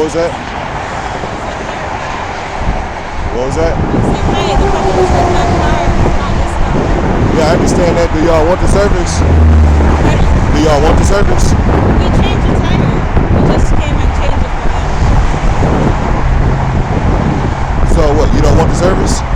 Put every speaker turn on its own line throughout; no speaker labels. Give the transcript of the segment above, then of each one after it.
was that? What was that? Yeah, I understand that. Do y'all want the service? Do y'all want the service?
We changed the tire. We just came and changed it for them.
So what, you don't want the service?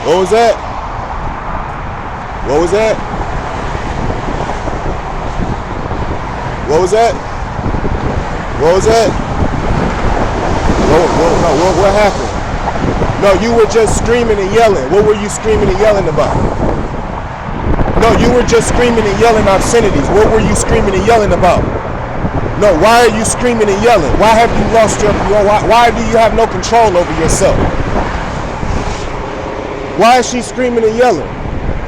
What was that? What was that? What was that? What was that? What happened? No, you were just screaming and yelling. What were you screaming and yelling about? No, you were just screaming and yelling obscenities. What were you screaming and yelling about? No, why are you screaming and yelling? Why have you lost why do you have no control over yourself? Why is she screaming and yelling?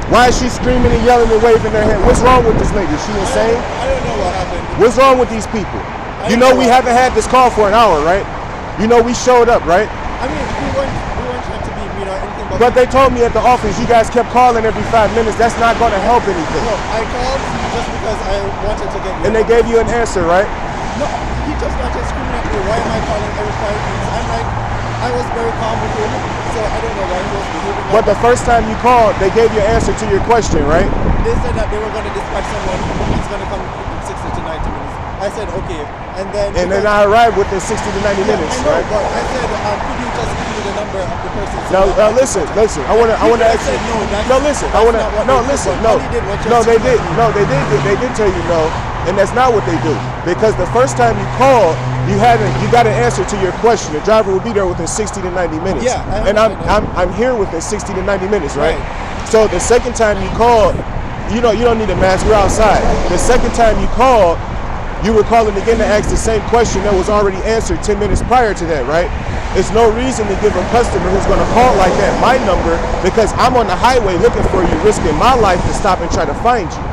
Why is she screaming and yelling and waving her hand? What's wrong with this lady? Is she insane?
I don't know what happened.
What's wrong with these people? You know we haven't had this call for an hour, right? You know we showed up, right?
I mean, we weren't trying to be mean or anything.
But they told me at the office you guys kept calling every 5 minutes. That's not going to help anything.
No, I called just because I wanted to get you.
And they gave you an answer, right?
No, he just started screaming at me. Why am I calling every 5 minutes? I'm like, I was very calm with him, so I don't know why he was behaving like
But the first time you called, they gave you an answer to your question, right?
They said that they were going to dispatch someone who's going to come in 60 to 90 minutes. I said, okay. And then
I arrived within 60 to 90 minutes,
I know,
right?
but I said, could you just give me the number of the person?
Now, listen. I want to ask you. They did tell you no, and that's not what they do. Because the first time you called, you got an answer to your question. The driver will be there within 60 to 90 minutes.
Yeah,
and I'm here within 60 to 90 minutes, right? So the second time you called, you don't need a mask. We're outside. The second time you called, you were calling again to ask the same question that was already answered 10 minutes prior to that, right? There's no reason to give a customer who's going to call like that my number because I'm on the highway looking for you, risking my life to stop and try to find you.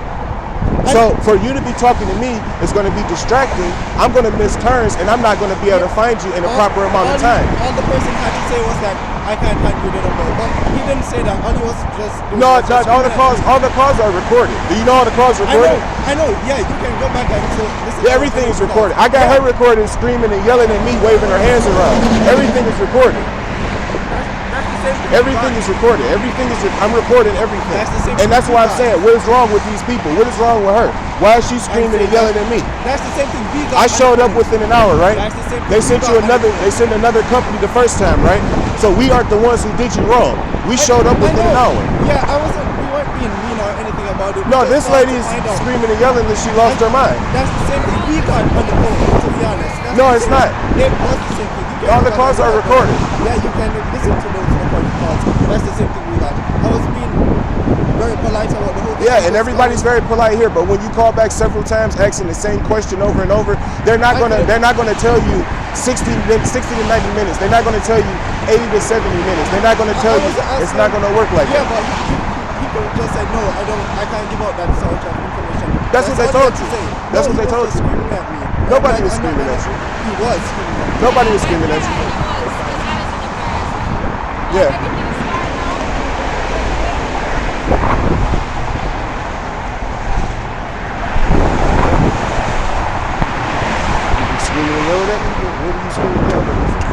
So for you to be talking to me is going to be distracting. I'm going to miss turns and I'm not going to be able to find you in a proper amount of time.
All the person had to say was that I can't find you the number, but he didn't say that. All he was just doing
all the calls are recorded. Do you know all the calls recorded?
I know. Yeah, you can go back and listen.
Yeah, everything is recorded. I got her recorded screaming and yelling at me, waving her hands around. Everything is recorded. Everything is recorded. I'm recording everything. And that's why I'm saying, what is wrong with these people? What is wrong with her? Why is she screaming and yelling at me?
That's the same thing we got.
I showed up within an hour, right?
That's the same thing
they sent another company the first time, right? So we aren't the ones who did you wrong. We showed up within an hour.
Yeah, we weren't being mean or anything about it.
No, this lady is screaming and yelling that she lost her mind.
That's the same thing we got on the phone, to be honest.
No, it's not.
It was the same thing.
All the calls are recorded.
Yeah, you can listen to those recorded calls. That's the same thing we got. I was being very polite about the whole thing.
Yeah, and everybody's very polite here, but when you call back several times asking the same question over and over, they're not gonna tell you 60 to 90 minutes. They're not gonna tell you 80 to 70 minutes. They're not gonna tell you it's not gonna work like that.
Yeah, but people just said no, I can't give out that sort of information.
That's what they told you. That's what they told you.
Screaming at me.
Nobody was screaming at you.
He was screaming at me.
Nobody was screaming at you. Yeah. You screaming and yelling at me? What are you screaming and yelling at me for?